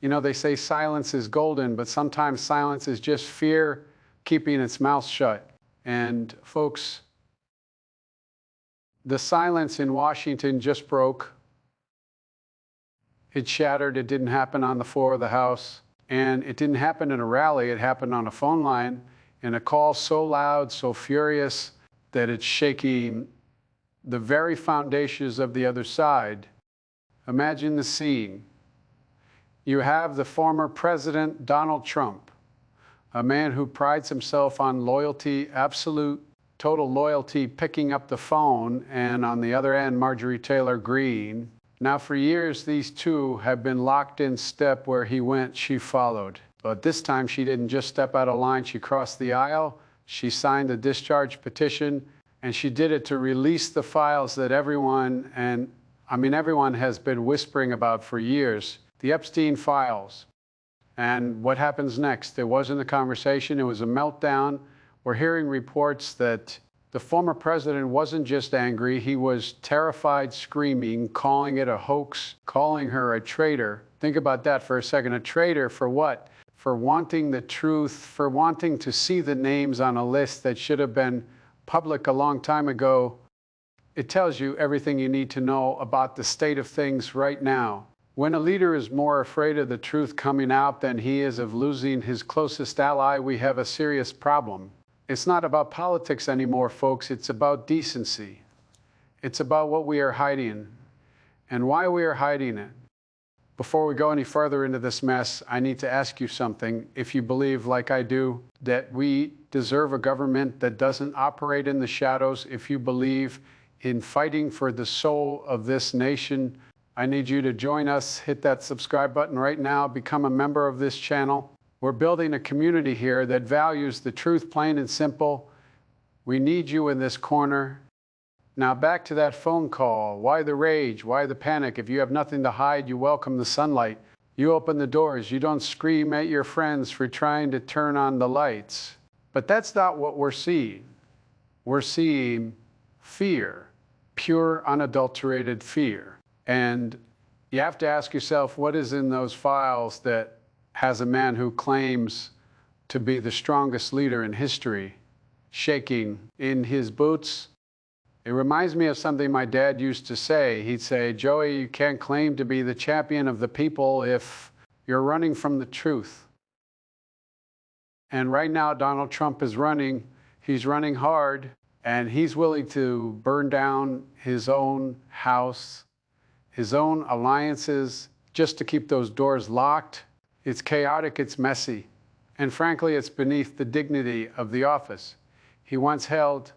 You know, they say silence is golden, but sometimes silence is just fear keeping its mouth shut. And folks, the silence in Washington just broke. It shattered. It didn't happen on the floor of the House. And it didn't happen in a rally. It happened on a phone line in a call so loud, so furious, that it's shaking the very foundations of the other side. Imagine the scene. You have the former president, Donald Trump, a man who prides himself on loyalty, absolute, total loyalty, picking up the phone, and on the other end, Marjorie Taylor Greene. Now, for years, these two have been locked in step. Where he went, she followed. But this time, she didn't just step out of line. She crossed the aisle. She signed the discharge petition, and she did it to release the files that everyone has been whispering about for years, the Epstein files. And what happens next? It wasn't a conversation. It was a meltdown. We're hearing reports that the former president wasn't just angry. He was terrified, screaming, calling it a hoax, calling her a traitor. Think about that for a second. A traitor for what? For wanting the truth, for wanting to see the names on a list that should have been public a long time ago. It tells you everything you need to know about the state of things right now. When a leader is more afraid of the truth coming out than he is of losing his closest ally, we have a serious problem. It's not about politics anymore, folks. It's about decency. It's about what we are hiding and why we are hiding it. Before we go any further into this mess, I need to ask you something. If you believe, like I do, that we deserve a government that doesn't operate in the shadows, if you believe in fighting for the soul of this nation, I need you to join us. Hit that subscribe button right now. Become a member of this channel. We're building a community here that values the truth, plain and simple. We need you in this corner. Now back to that phone call. Why the rage? Why the panic? If you have nothing to hide, you welcome the sunlight. You open the doors. You don't scream at your friends for trying to turn on the lights. But that's not what we're seeing. We're seeing fear, pure, unadulterated fear. And you have to ask yourself, what is in those files that has a man who claims to be the strongest leader in history shaking in his boots? It reminds me of something my dad used to say. He'd say, Joey, you can't claim to be the champion of the people if you're running from the truth. And right now, Donald Trump is running. He's running hard, and he's willing to burn down his own house, his own alliances, just to keep those doors locked. It's chaotic, it's messy, and frankly, it's beneath the dignity of the office he once held.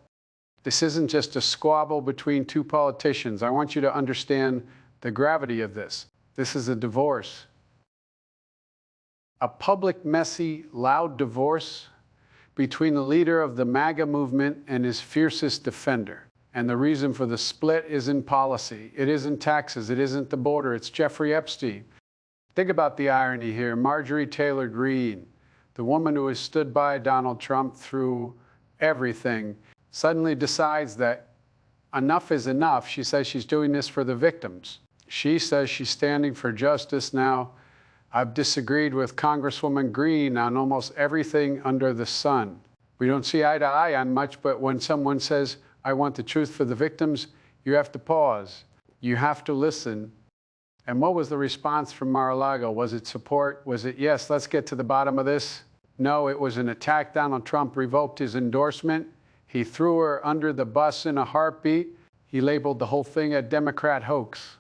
This isn't just a squabble between two politicians. I want you to understand the gravity of this. This is a divorce. A public, messy, loud divorce between the leader of the MAGA movement and his fiercest defender. And the reason for the split isn't policy. It isn't taxes. It isn't the border. It's Jeffrey Epstein. Think about the irony here. Marjorie Taylor Greene, the woman who has stood by Donald Trump through everything, suddenly decides that enough is enough. She says she's doing this for the victims. She says she's standing for justice. Now, I've disagreed with Congresswoman Greene on almost everything under the sun. We don't see eye to eye on much, but when someone says, I want the truth for the victims, you have to pause. You have to listen. And what was the response from Mar-a-Lago? Was it support? Was it, yes, let's get to the bottom of this? No, it was an attack. Donald Trump revoked his endorsement. He threw her under the bus in a heartbeat. He labeled the whole thing a Democrat hoax.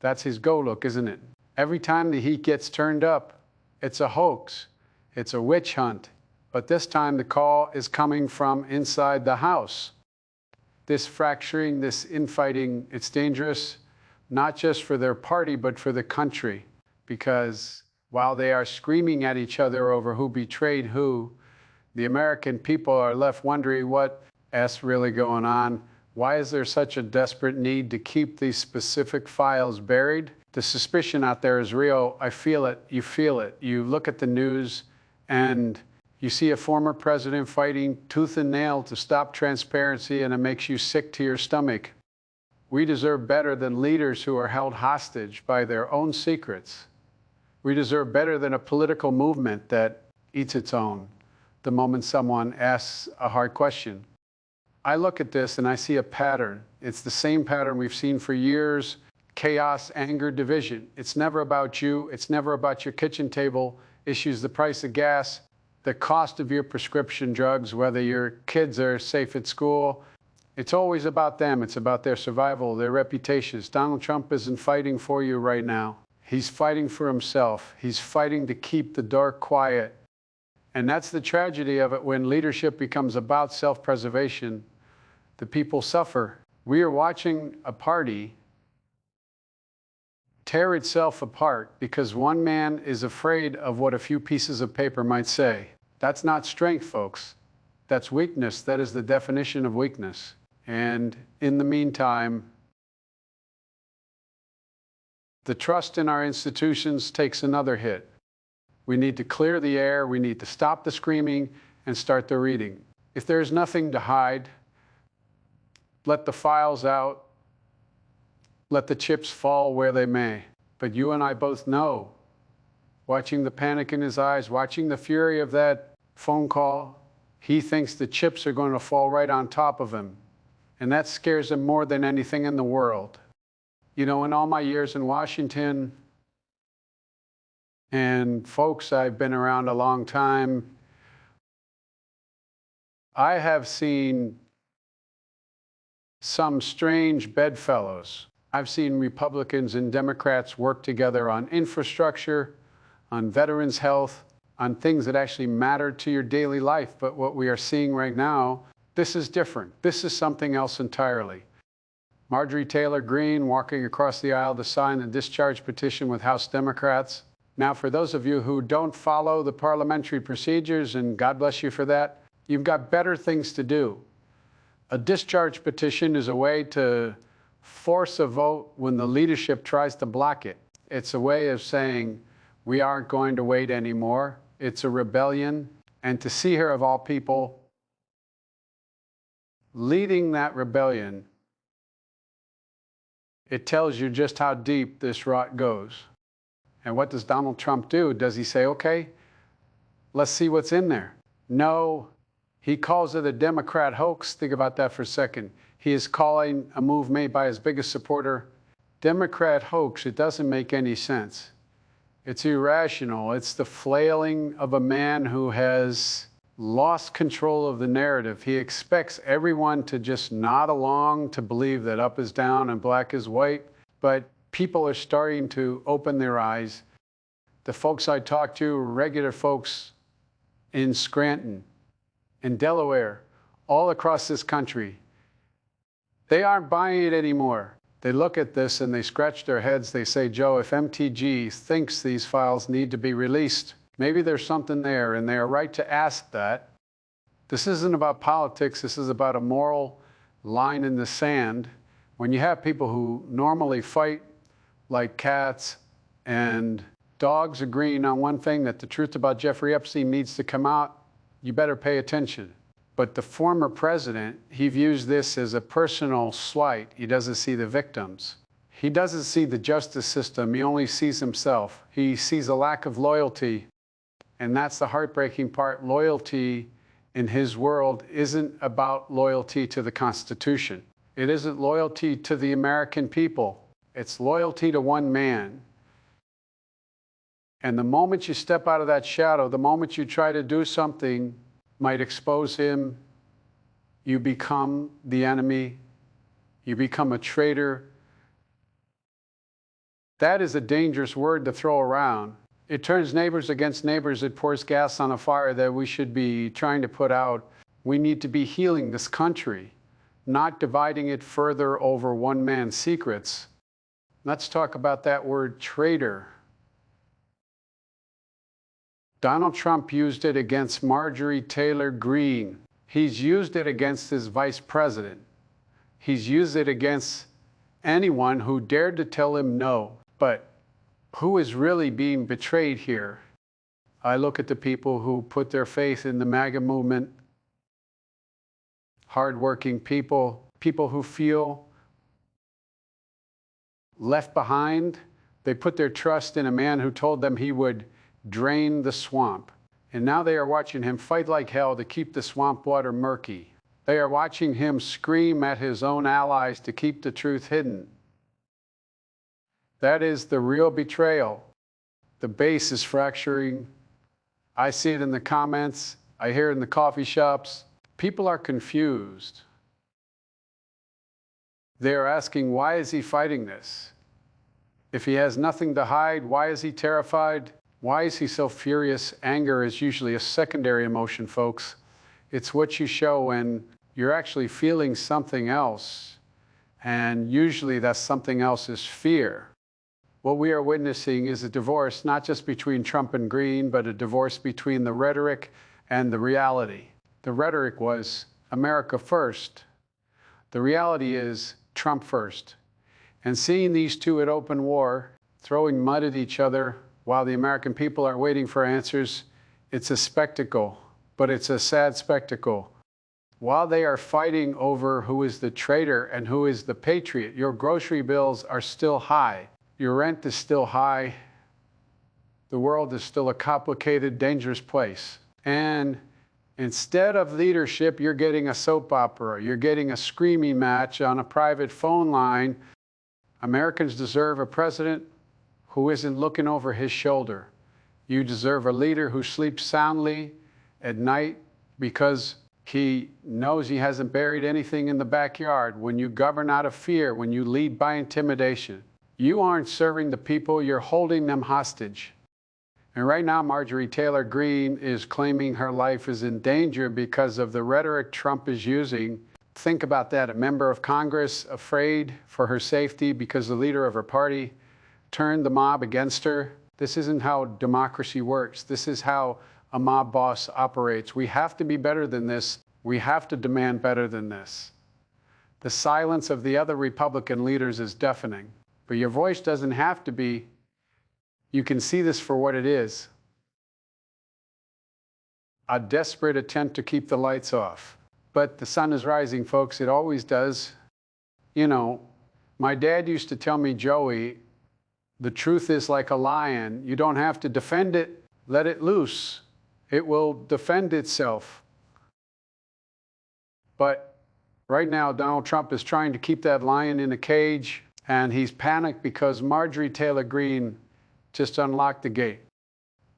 That's his go look, isn't it? Every time the heat gets turned up, it's a hoax. It's a witch hunt. But this time the call is coming from inside the House. This fracturing, this infighting, it's dangerous, not just for their party, but for the country. Because while they are screaming at each other over who betrayed who, the American people are left wondering what's really going on. Why is there such a desperate need to keep these specific files buried? The suspicion out there is real. I feel it. You feel it. You look at the news and you see a former president fighting tooth and nail to stop transparency, and it makes you sick to your stomach. We deserve better than leaders who are held hostage by their own secrets. We deserve better than a political movement that eats its own the moment someone asks a hard question. I look at this and I see a pattern. It's the same pattern we've seen for years: chaos, anger, division. It's never about you. It's never about your kitchen table issues, the price of gas, the cost of your prescription drugs, whether your kids are safe at school. It's always about them. It's about their survival, their reputations. Donald Trump isn't fighting for you right now. He's fighting for himself. He's fighting to keep the dark quiet. And that's the tragedy of it. When leadership becomes about self-preservation, the people suffer. We are watching a party tear itself apart because one man is afraid of what a few pieces of paper might say. That's not strength, folks. That's weakness. That is the definition of weakness. And in the meantime, the trust in our institutions takes another hit. We need to clear the air. We need to stop the screaming and start the reading. If there's nothing to hide, let the files out. Let the chips fall where they may. But you and I both know, watching the panic in his eyes, watching the fury of that phone call, he thinks the chips are going to fall right on top of him. And that scares him more than anything in the world. You know, in all my years in Washington, and folks, I've been around a long time, I have seen some strange bedfellows. I've seen Republicans and Democrats work together on infrastructure, on veterans' health, on things that actually matter to your daily life. But what we are seeing right now, this is different. This is something else entirely. Marjorie Taylor Greene walking across the aisle to sign the discharge petition with House Democrats. Now, for those of you who don't follow the parliamentary procedures, and God bless you for that, you've got better things to do. A discharge petition is a way to force a vote when the leadership tries to block it. It's a way of saying, we aren't going to wait anymore. It's a rebellion. And to see her, of all people, leading that rebellion, it tells you just how deep this rot goes. And what does Donald Trump do? Does he say, okay, let's see what's in there? No, he calls it a Democrat hoax. Think about that for a second. He is calling a move made by his biggest supporter Democrat hoax. It doesn't make any sense. It's irrational. It's the flailing of a man who has lost control of the narrative. He expects everyone to just nod along, to believe that up is down and black is white. But people are starting to open their eyes. The folks I talk to, regular folks in Scranton, in Delaware, all across this country, they aren't buying it anymore. They look at this and they scratch their heads. They say, Joe, if MTG thinks these files need to be released, maybe there's something there, and they are right to ask that. This isn't about politics. This is about a moral line in the sand. When you have people who normally fight like cats and dogs agreeing on one thing, that the truth about Jeffrey Epstein needs to come out, you better pay attention. But the former president, he views this as a personal slight. He doesn't see the victims. He doesn't see the justice system. He only sees himself. He sees a lack of loyalty. And that's the heartbreaking part. Loyalty in his world isn't about loyalty to the Constitution. It isn't loyalty to the American people. It's loyalty to one man. And the moment you step out of that shadow, the moment you try to do something might expose him, you become the enemy, you become a traitor. That is a dangerous word to throw around. It turns neighbors against neighbors. It pours gas on a fire that we should be trying to put out. We need to be healing this country, not dividing it further over one man's secrets. Let's talk about that word traitor. Donald Trump used it against Marjorie Taylor Greene. He's used it against his vice president. He's used it against anyone who dared to tell him no. But who is really being betrayed here? I look at the people who put their faith in the MAGA movement, hardworking people, people who feel left behind, They put their trust in a man who told them he would drain the swamp. And now they are watching him fight like hell to keep the swamp water murky. They are watching him scream at his own allies to keep the truth hidden. That is the real betrayal. The base is fracturing. I see it in the comments. I hear it in the coffee shops. People are confused. They are asking, why is he fighting this? If he has nothing to hide, why is he terrified? Why is he so furious? Anger is usually a secondary emotion, folks. It's what you show when you're actually feeling something else. And usually that something else is fear. What we are witnessing is a divorce, not just between Trump and Greene, but a divorce between the rhetoric and the reality. The rhetoric was America first. The reality is Trump first. And seeing these two at open war, throwing mud at each other while the American people are waiting for answers, it's a spectacle, but it's a sad spectacle. While they are fighting over who is the traitor and who is the patriot, your grocery bills are still high. Your rent is still high. The world is still a complicated, dangerous place. And instead of leadership, you're getting a soap opera. You're getting a screaming match on a private phone line. Americans deserve a president who isn't looking over his shoulder. You deserve a leader who sleeps soundly at night because he knows he hasn't buried anything in the backyard. When you govern out of fear, when you lead by intimidation, you aren't serving the people, you're holding them hostage. And right now, Marjorie Taylor Greene is claiming her life is in danger because of the rhetoric Trump is using. Think about that, a member of Congress afraid for her safety because the leader of her party turned the mob against her. This isn't how democracy works. This is how a mob boss operates. We have to be better than this. We have to demand better than this. The silence of the other Republican leaders is deafening. But your voice doesn't have to be. You can see this for what it is. A desperate attempt to keep the lights off. But the sun is rising, folks. It always does. You know, my dad used to tell me, Joey, the truth is like a lion. You don't have to defend it. Let it loose. It will defend itself. But right now, Donald Trump is trying to keep that lion in a cage. And he's panicked because Marjorie Taylor Greene just unlocked the gate.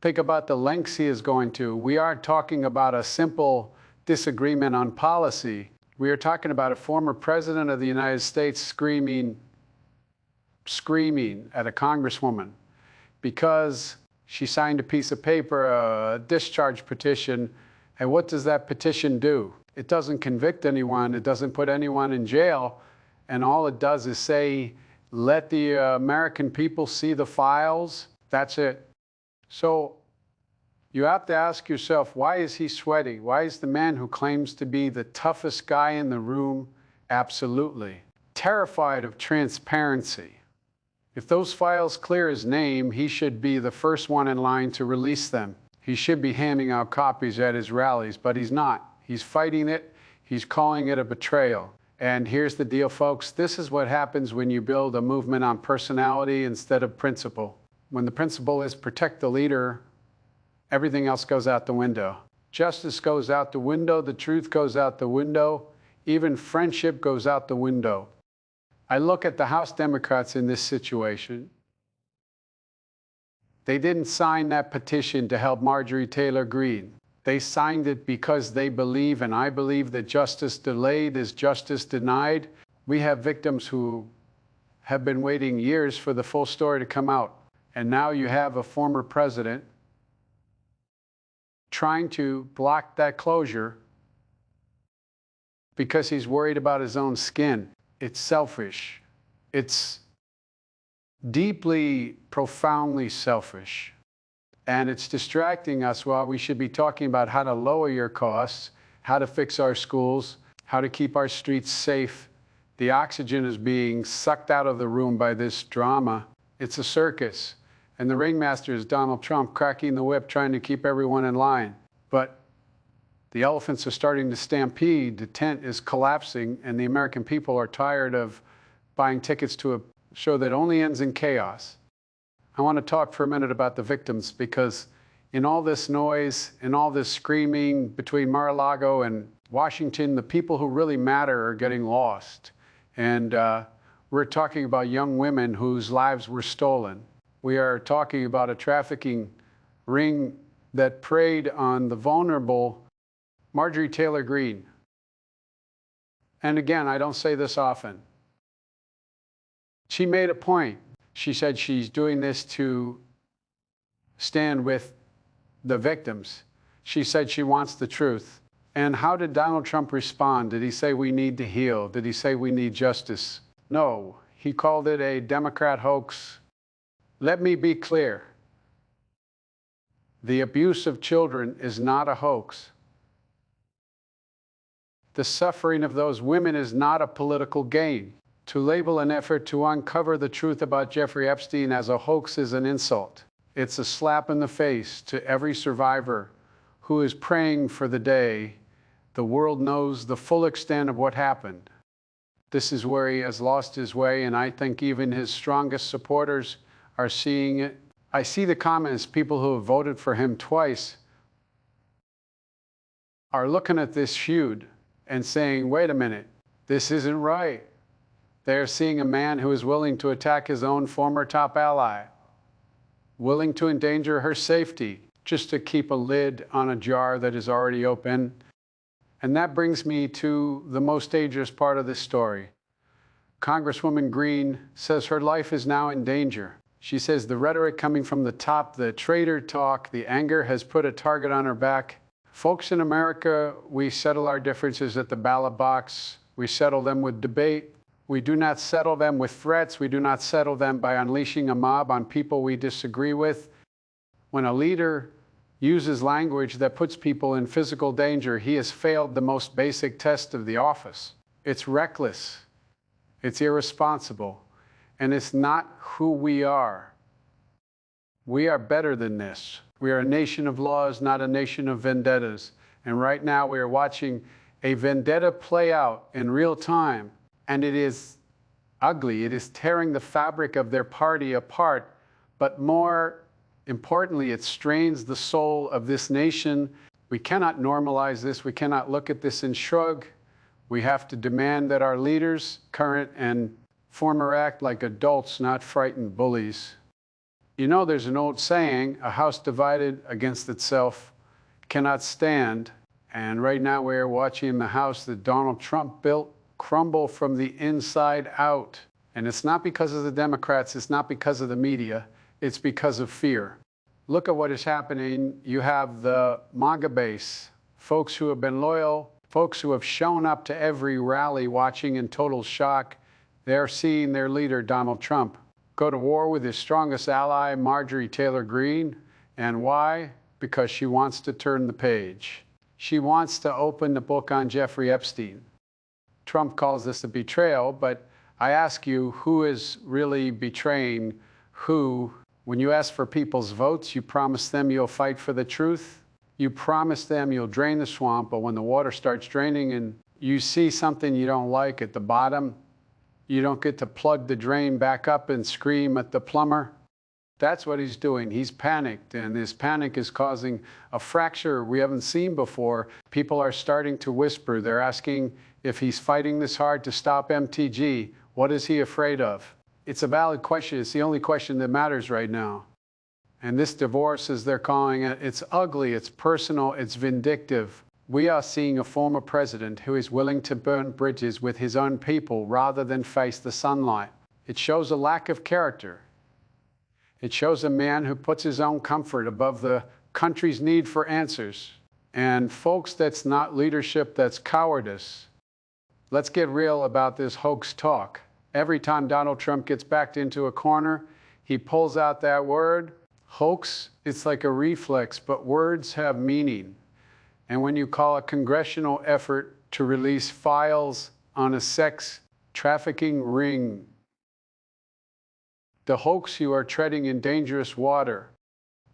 Think about the lengths he is going to. We aren't talking about a simple disagreement on policy. We are talking about a former president of the United States screaming at a congresswoman because she signed a piece of paper, a discharge petition. And what does that petition do? It doesn't convict anyone. It doesn't put anyone in jail. And all it does is say, let the American people see the files. That's it. So you have to ask yourself, why is he sweating? Why is the man who claims to be the toughest guy in the room absolutely terrified of transparency? If those files clear his name, he should be the first one in line to release them. He should be handing out copies at his rallies, but he's not. He's fighting it. He's calling it a betrayal. And here's the deal, folks. This is what happens when you build a movement on personality instead of principle. When the principle is protect the leader, everything else goes out the window. Justice goes out the window. The truth goes out the window. Even friendship goes out the window. I look at the House Democrats in this situation. They didn't sign that petition to help Marjorie Taylor Greene. They signed it because they believe, and I believe, that justice delayed is justice denied. We have victims who have been waiting years for the full story to come out. And now you have a former president trying to block that closure because he's worried about his own skin. It's selfish. It's deeply, profoundly selfish. And it's distracting us while we should be talking about how to lower your costs, how to fix our schools, how to keep our streets safe. The oxygen is being sucked out of the room by this drama. It's a circus. And the ringmaster is Donald Trump cracking the whip, trying to keep everyone in line. But the elephants are starting to stampede. The tent is collapsing, and the American people are tired of buying tickets to a show that only ends in chaos. I want to talk for a minute about the victims, because in all this noise and all this screaming between Mar-a-Lago and Washington, the people who really matter are getting lost. And we're talking about young women whose lives were stolen. We are talking about a trafficking ring that preyed on the vulnerable Marjorie Taylor Greene. And again, I don't say this often. She made a point. She said she's doing this to stand with the victims. She said she wants the truth. And how did Donald Trump respond? Did he say we need to heal? Did he say we need justice? No, he called it a Democrat hoax. Let me be clear. The abuse of children is not a hoax. The suffering of those women is not a political gain. To label an effort to uncover the truth about Jeffrey Epstein as a hoax is an insult. It's a slap in the face to every survivor who is praying for the day the world knows the full extent of what happened. This is where he has lost his way, and I think even his strongest supporters are seeing it. I see the comments, people who have voted for him twice are looking at this feud and saying, wait a minute, this isn't right. They're seeing a man who is willing to attack his own former top ally, willing to endanger her safety just to keep a lid on a jar that is already open. And that brings me to the most dangerous part of this story. Congresswoman Greene says her life is now in danger. She says the rhetoric coming from the top, the traitor talk, the anger has put a target on her back. Folks in America, we settle our differences at the ballot box. We settle them with debate. We do not settle them with threats. We do not settle them by unleashing a mob on people we disagree with. When a leader uses language that puts people in physical danger, he has failed the most basic test of the office. It's reckless, it's irresponsible, and it's not who we are. We are better than this. We are a nation of laws, not a nation of vendettas. And right now we are watching a vendetta play out in real time. And it is ugly. It is tearing the fabric of their party apart. But more importantly, it strains the soul of this nation. We cannot normalize this. We cannot look at this and shrug. We have to demand that our leaders, current and former, act like adults, not frightened bullies. You know, there's an old saying, a house divided against itself cannot stand. And right now we're watching the house that Donald Trump built crumble from the inside out. And it's not because of the Democrats, it's not because of the media, it's because of fear. Look at what is happening. You have the MAGA base, folks who have been loyal, folks who have shown up to every rally watching in total shock. They're seeing their leader, Donald Trump, go to war with his strongest ally, Marjorie Taylor Greene. And why? Because she wants to turn the page. She wants to open the book on Jeffrey Epstein. Trump calls this a betrayal, but I ask you, who is really betraying who? When you ask for people's votes, you promise them you'll fight for the truth. You promise them you'll drain the swamp, but when the water starts draining and you see something you don't like at the bottom, you don't get to plug the drain back up and scream at the plumber. That's what he's doing. He's panicked, and his panic is causing a fracture we haven't seen before. People are starting to whisper. They're asking if he's fighting this hard to stop MTG. What is he afraid of? It's a valid question. It's the only question that matters right now. And this divorce, as they're calling it, it's ugly, it's personal, it's vindictive. We are seeing a former president who is willing to burn bridges with his own people rather than face the sunlight. It shows a lack of character. It shows a man who puts his own comfort above the country's need for answers. And folks, that's not leadership, that's cowardice. Let's get real about this hoax talk. Every time Donald Trump gets backed into a corner, he pulls out that word, hoax. It's like a reflex, but words have meaning. And when you call a congressional effort to release files on a sex trafficking ring the hoax, you are treading in dangerous water.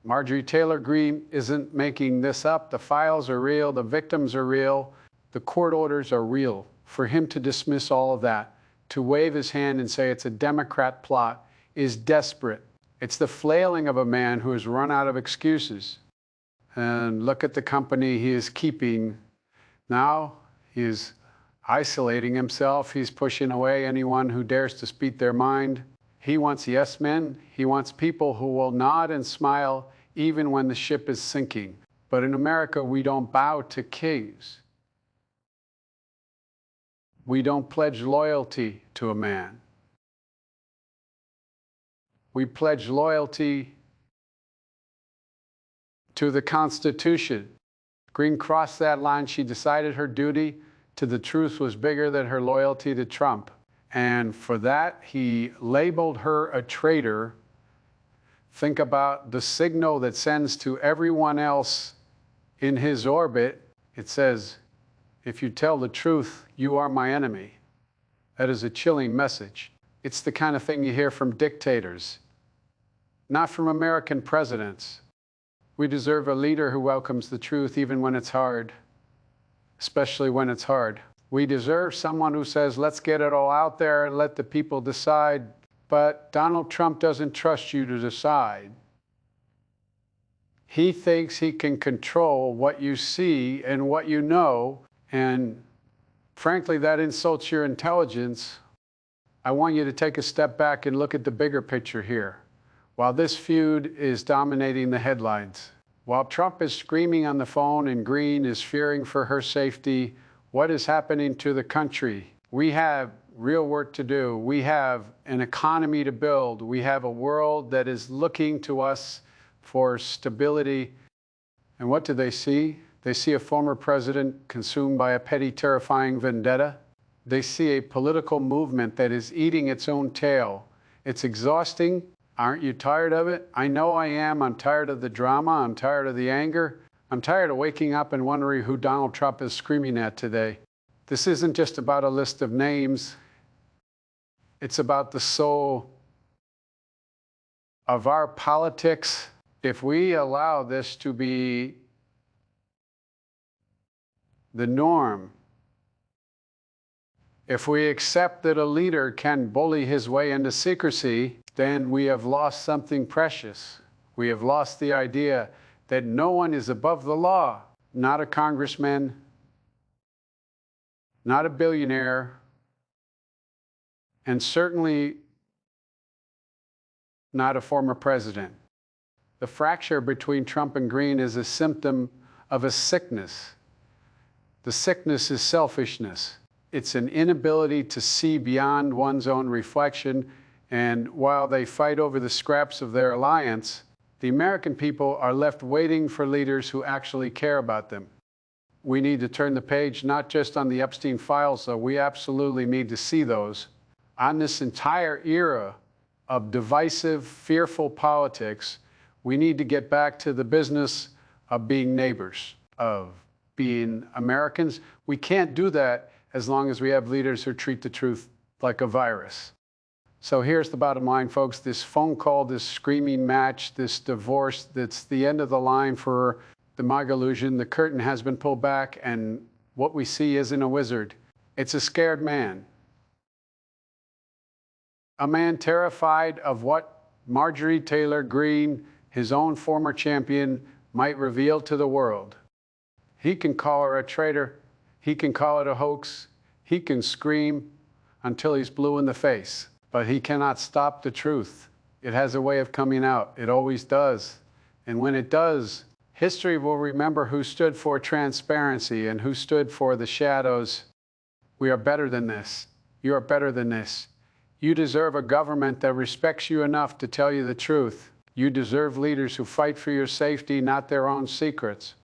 Marjorie Taylor Greene isn't making this up. The files are real. The victims are real. The court orders are real. For him to dismiss all of that, to wave his hand and say it's a Democrat plot, is desperate. It's the flailing of a man who has run out of excuses. And look at the company he is keeping. Now he is isolating himself. He's pushing away anyone who dares to speak their mind. He wants yes men. He wants people who will nod and smile even when the ship is sinking. But in America, we don't bow to kings. We don't pledge loyalty to a man. We pledge loyalty to the Constitution. Greene crossed that line. She decided her duty to the truth was bigger than her loyalty to Trump. And for that, he labeled her a traitor. Think about the signal that sends to everyone else in his orbit. It says, if you tell the truth, you are my enemy. That is a chilling message. It's the kind of thing you hear from dictators, not from American presidents. We deserve a leader who welcomes the truth even when it's hard, especially when it's hard. We deserve someone who says, let's get it all out there and let the people decide. But Donald Trump doesn't trust you to decide. He thinks he can control what you see and what you know, and frankly, that insults your intelligence. I want you to take a step back and look at the bigger picture here. While this feud is dominating the headlines, while Trump is screaming on the phone and Greene is fearing for her safety, what is happening to the country? We have real work to do. We have an economy to build. We have a world that is looking to us for stability. And what do they see? They see a former president consumed by a petty, terrifying vendetta. They see a political movement that is eating its own tail. It's exhausting. Aren't you tired of it? I know I am. I'm tired of the drama. I'm tired of the anger. I'm tired of waking up and wondering who Donald Trump is screaming at today. This isn't just about a list of names. It's about the soul of our politics. If we allow this to be the norm, if we accept that a leader can bully his way into secrecy, then we have lost something precious. We have lost the idea that no one is above the law, not a congressman, not a billionaire, and certainly not a former president. The fracture between Trump and Greene is a symptom of a sickness. The sickness is selfishness. It's an inability to see beyond one's own reflection, and while they fight over the scraps of their alliance, the American people are left waiting for leaders who actually care about them. We need to turn the page, not just on the Epstein files, though. We absolutely need to see those. On this entire era of divisive, fearful politics, we need to get back to the business of being neighbors, of being Americans. We can't do that as long as we have leaders who treat the truth like a virus. So here's the bottom line, folks. This phone call, this screaming match, this divorce, that's the end of the line for the MAGA illusion. The curtain has been pulled back, and what we see isn't a wizard. It's a scared man. A man terrified of what Marjorie Taylor Greene, his own former champion, might reveal to the world. He can call her a traitor. He can call it a hoax. He can scream until he's blue in the face. But he cannot stop the truth. It has a way of coming out. It always does. And when it does, history will remember who stood for transparency and who stood for the shadows. We are better than this. You are better than this. You deserve a government that respects you enough to tell you the truth. You deserve leaders who fight for your safety, not their own secrets.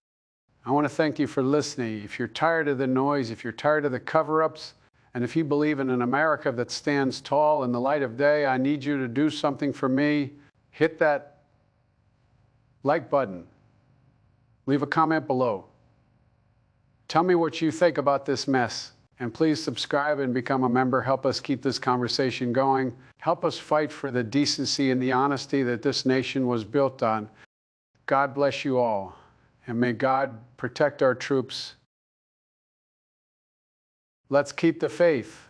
I want to thank you for listening. If you're tired of the noise, if you're tired of the cover-ups, and if you believe in an America that stands tall in the light of day, I need you to do something for me. Hit that like button. Leave a comment below. Tell me what you think about this mess. And please subscribe and become a member. Help us keep this conversation going. Help us fight for the decency and the honesty that this nation was built on. God bless you all. And may God protect our troops. Let's keep the faith.